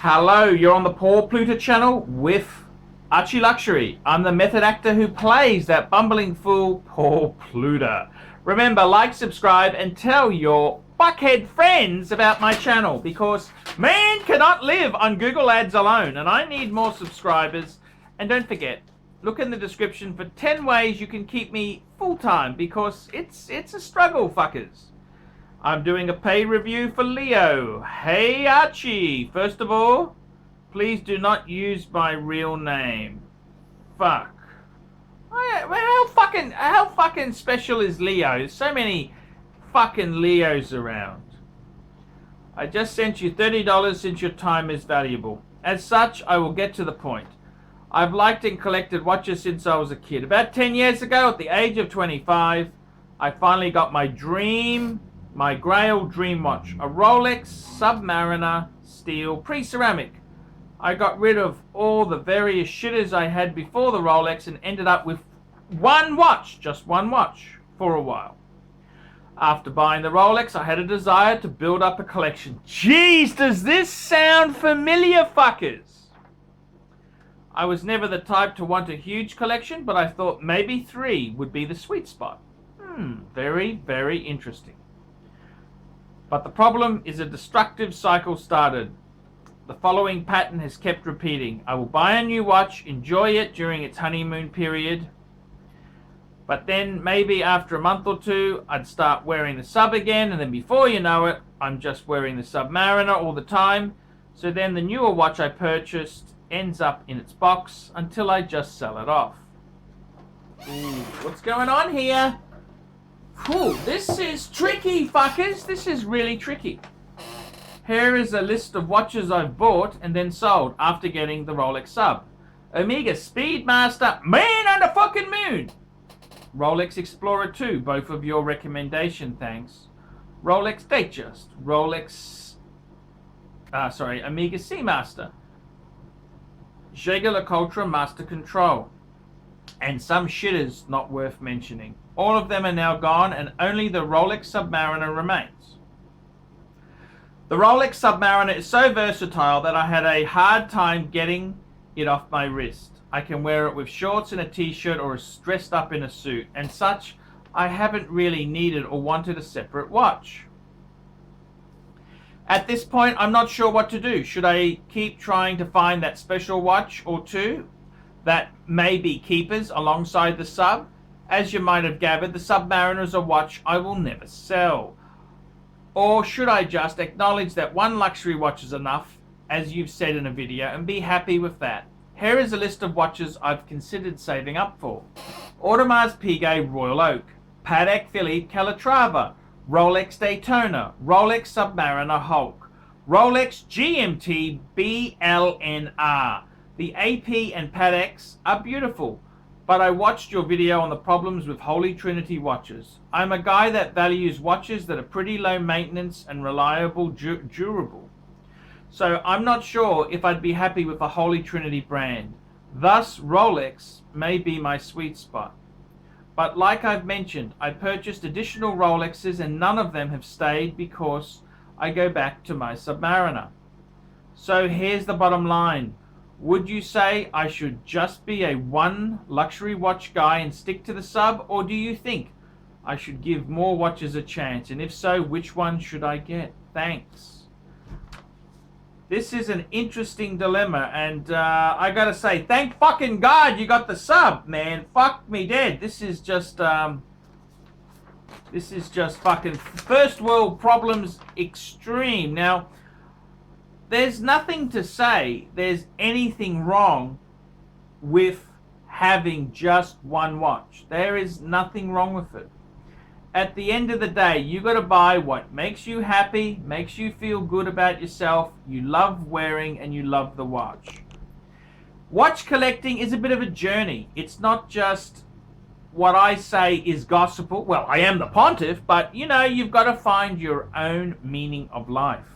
Hello, you're on the Paul Pluta channel with Archie Luxury. I'm the method actor who plays that bumbling fool, Paul Pluta. Remember, like, subscribe, and tell your fuckhead friends about my channel, because man cannot live on Google Ads alone, and I need more subscribers. And don't forget, look in the description for 10 ways you can keep me full-time, because it's a struggle, fuckers. I'm doing a paid review for Leo. Hey Archie, first of all, please do not use my real name. Fuck. How fucking special is Leo? There's so many fucking Leos around. I just sent you $30 since your time is valuable. As such, I will get to the point. I've liked and collected watches since I was a kid. About 10 years ago, at the age of 25, I finally got my Grail dream watch, a Rolex Submariner steel pre-ceramic. I got rid of all the various shitters I had before the Rolex and ended up with one watch, just one watch, for a while. After buying the Rolex, I had a desire to build up a collection. Jeez, does this sound familiar, fuckers? I was never the type to want a huge collection, but I thought maybe 3 would be the sweet spot. Very, very interesting. But the problem is a destructive cycle started. The following pattern has kept repeating. I will buy a new watch, enjoy it during its honeymoon period, but then maybe after a month or two, I'd start wearing the Sub again, and then before you know it, I'm just wearing the Submariner all the time. So then the newer watch I purchased ends up in its box until I just sell it off. Ooh, what's going on here? Whew, this is tricky, fuckers. This is really tricky. Here is a list of watches I've bought and then sold after getting the Rolex Sub. Omega Speedmaster, man on the fucking moon. Rolex Explorer 2, both of your recommendation, thanks. Rolex Datejust, Omega Seamaster, Jaeger-LeCoultre Master Control, and some shitters not worth mentioning. All of them are now gone, and only the Rolex Submariner remains. The Rolex Submariner is so versatile that I had a hard time getting it off my wrist. I can wear it with shorts and a t-shirt or dressed up in a suit, and such. I haven't really needed or wanted a separate watch. At this point, I'm not sure what to do. Should I keep trying to find that special watch or two that may be keepers alongside the Sub? As you might have gathered, the Submariner is a watch I will never sell. Or should I just acknowledge that one luxury watch is enough, as you've said in a video, and be happy with that? Here is a list of watches I've considered saving up for. Audemars Piguet Royal Oak, Patek Philippe Calatrava, Rolex Daytona, Rolex Submariner Hulk, Rolex GMT BLNR. The AP and Pateks are beautiful, but I watched your video on the problems with Holy Trinity watches. I'm a guy that values watches that are pretty low maintenance and reliable, durable. So I'm not sure if I'd be happy with a Holy Trinity brand. Thus, Rolex may be my sweet spot. But like I've mentioned, I purchased additional Rolexes and none of them have stayed because I go back to my Submariner. So here's the bottom line. Would you say I should just be a one luxury watch guy and stick to the Sub, or do you think I should give more watches a chance? And if so, which one should I get? Thanks. This is an interesting dilemma, and I gotta say, thank fucking God you got the Sub, man. Fuck me dead. This is just fucking first world problems extreme. Now, there's nothing to say there's anything wrong with having just one watch. There is nothing wrong with it. At the end of the day, you got to buy what makes you happy, makes you feel good about yourself, you love wearing, and you love the watch. Watch collecting is a bit of a journey. It's not just what I say is gospel. Well, I am the pontiff, but you know, you've got to find your own meaning of life.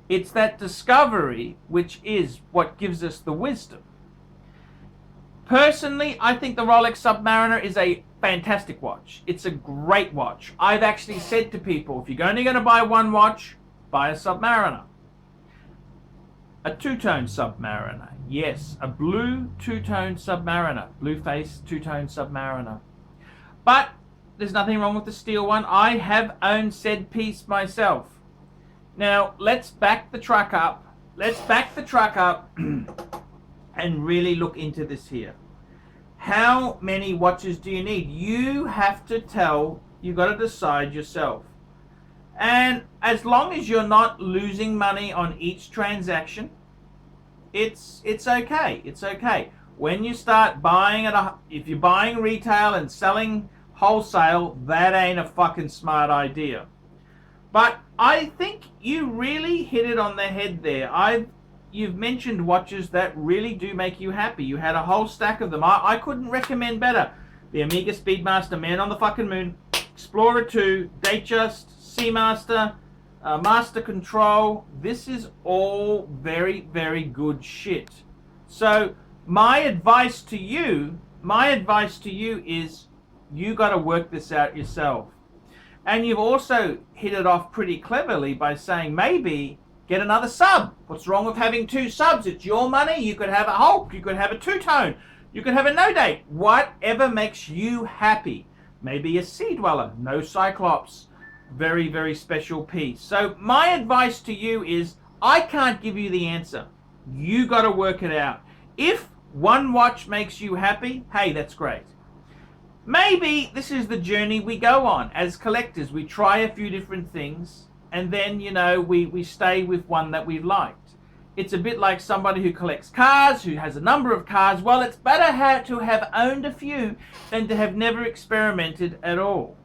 It's that discovery which is what gives us the wisdom. Personally, I think the Rolex Submariner is a fantastic watch. It's a great watch. I've actually said to people, if you're only going to buy one watch, buy a Submariner. a two-tone Submariner. Yes, a blue two-tone Submariner. Blue face two-tone Submariner. But there's nothing wrong with the steel one. I have owned said piece myself. Now, let's back the truck up. Let's back the truck up and really look into this here. How many watches do you need? You have to tell, you've got to decide yourself. And as long as you're not losing money on each transaction, it's okay. It's okay. When you start buying if you're buying retail and selling wholesale, that ain't a fucking smart idea. But I think you really hit it on the head there. You've mentioned watches that really do make you happy. You had a whole stack of them. I couldn't recommend better. The Omega Speedmaster, Man on the fucking Moon, Explorer 2, Datejust, Seamaster, Master Control. This is all very, very good shit. So my advice to you is you got to work this out yourself. And you've also hit it off pretty cleverly by saying maybe get another sub. What's wrong with having two subs? It's your money. You could have a Hulk. You could have a two-tone. You could have a no-date. Whatever makes you happy. Maybe a Sea Dweller. No Cyclops. Very, very special piece. So my advice to you is I can't give you the answer. You got to work it out. If one watch makes you happy, hey, that's great. Maybe this is the journey we go on as collectors. We try a few different things and then, you know, we stay with one that we liked. It's a bit like somebody who collects cars, who has a number of cars. Well, it's better to have owned a few than to have never experimented at all.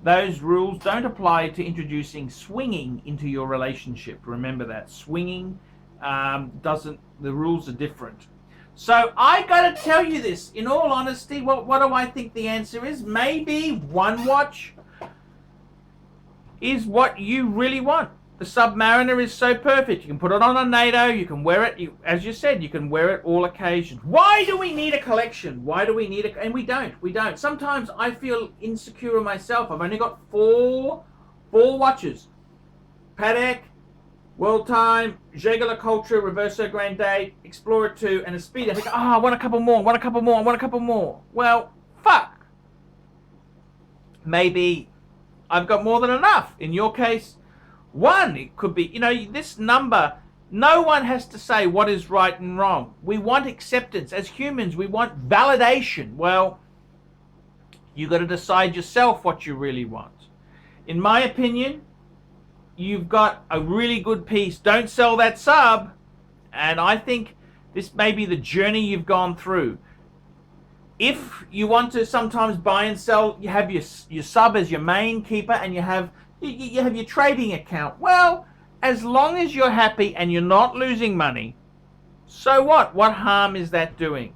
Those rules don't apply to introducing swinging into your relationship. Remember that. Swinging the rules are different. So I got to tell you this, in all honesty, what do I think the answer is? Maybe one watch is what you really want. The Submariner is so perfect. You can put it on a NATO, you can wear it, as you said, you can wear it all occasions. Why do we need a collection? Why do we need it? And we don't. Sometimes I feel insecure myself. I've only got four watches. Patek, World Time, Jaeger-LeCoultre, Reverso Grande, Explorer 2, and a Speed. I think, I want a couple more. Well, fuck. Maybe I've got more than enough. In your case, one. It could be, you know, this number, no one has to say what is right and wrong. We want acceptance. As humans, we want validation. Well, you got to decide yourself what you really want. In my opinion, you've got a really good piece. Don't sell that sub. And I think this may be the journey you've gone through. If you want to sometimes buy and sell, you have your sub as your main keeper and you have your trading account. Well, as long as you're happy and you're not losing money, so what? What harm is that doing?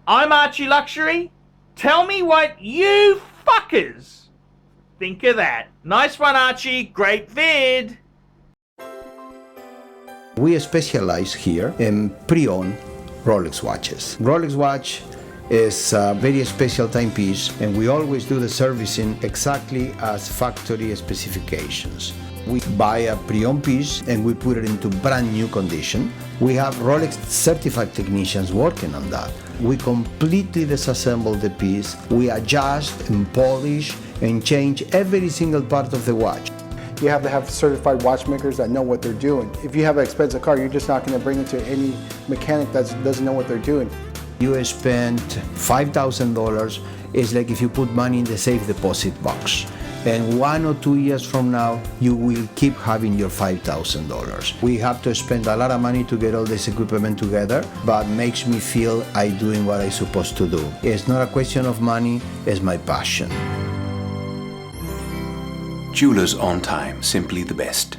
I'm Archie Luxury. Tell me what you fuckers think of that. Nice one, Archie. Great vid. We specialize here in pre-owned Rolex watches. Rolex watch is a very special timepiece, and we always do the servicing exactly as factory specifications. We buy a pre-owned piece and we put it into brand new condition. We have Rolex certified technicians working on that. We completely disassemble the piece. We adjust and polish and change every single part of the watch. You have to have certified watchmakers that know what they're doing. If you have an expensive car, you're just not going to bring it to any mechanic that doesn't know what they're doing. You spend $5,000, it's like if you put money in the safe deposit box. And 1 or 2 years from now, you will keep having your $5,000. We have to spend a lot of money to get all this equipment together, but makes me feel I'm doing what I'm supposed to do. It's not a question of money, it's my passion. Jewelers on time, simply the best.